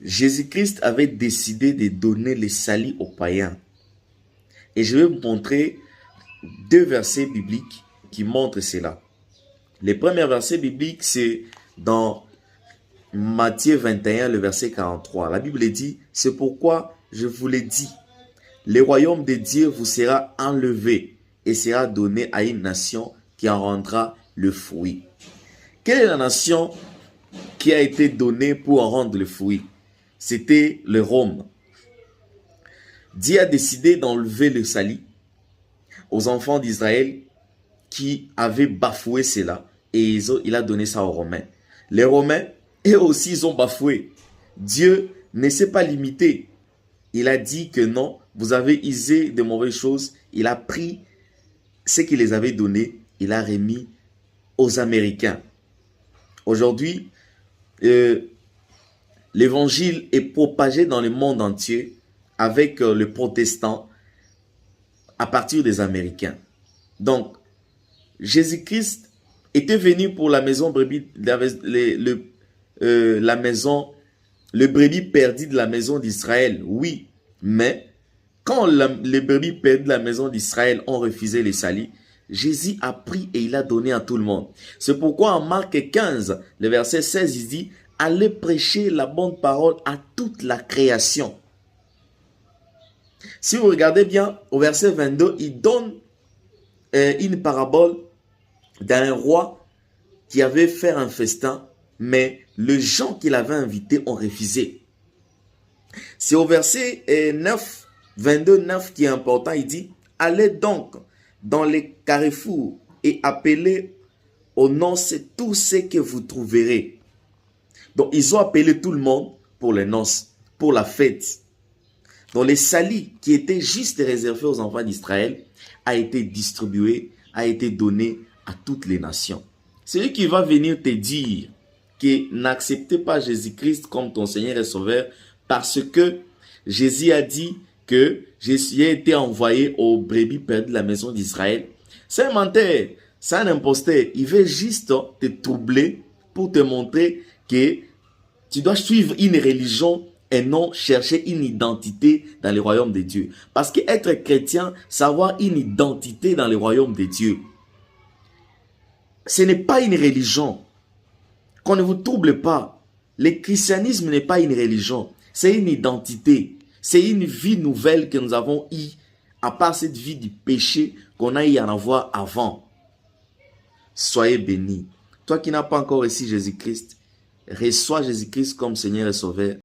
Jésus-Christ avait décidé de donner le salut aux païens. Et je vais vous montrer deux versets bibliques qui montrent cela. Le premier verset biblique, c'est dans Matthieu 21, le verset 43. La Bible dit, c'est pourquoi je vous l'ai dit, le royaume de Dieu vous sera enlevé et sera donné à une nation qui en rendra le fruit. Quelle est la nation qui a été donnée pour en rendre le fruit? C'était le Rome. Dieu a décidé d'enlever le salut aux enfants d'Israël qui avaient bafoué cela et il a donné ça aux Romains. Les Romains, eux aussi, ils ont bafoué. Dieu ne s'est pas limité. Il a dit que non, vous avez usé de mauvaises choses. Il a pris ce qu'il les avait donné, il a remis aux Américains. Aujourd'hui, l'évangile est propagé dans le monde entier avec le protestant à partir des Américains. Donc, Jésus-Christ était venu pour la maison brebis, le brebis perdu de la maison d'Israël, oui, mais quand les brebis perdus de la maison d'Israël ont refusé les salut, Jésus a pris et il a donné à tout le monde. C'est pourquoi en Marc 15, le verset 16, il dit, allez prêcher la bonne parole à toute la création. Si vous regardez bien, au verset 22, il donne une parabole d'un roi qui avait fait un festin, mais les gens qu'il avait invités ont refusé. C'est au verset 9, 22, 9 qui est important. Il dit, allez donc dans les carrefours et appelez au nom tous ceux que vous trouverez. Donc, ils ont appelé tout le monde pour les noces, pour la fête. Donc, les salis qui étaient juste réservés aux enfants d'Israël a été distribué, a été donné à toutes les nations. Celui qui va venir te dire que n'acceptez pas Jésus-Christ comme ton Seigneur et Sauveur parce que Jésus a dit que Jésus a été envoyé aux brebis perdues de la maison d'Israël. C'est un menteur, c'est un imposteur. Il veut juste te troubler pour te montrer que tu dois suivre une religion et non chercher une identité dans le royaume de Dieu. Parce qu'être chrétien, c'est avoir une identité dans le royaume de Dieu. Ce n'est pas une religion. Qu'on ne vous trouble pas. Le christianisme n'est pas une religion. C'est une identité. C'est une vie nouvelle que nous avons eue, à part cette vie du péché qu'on a eu à en avoir avant. Soyez bénis. Toi qui n'as pas encore reçu Jésus-Christ, reçois Jésus-Christ comme Seigneur et Sauveur.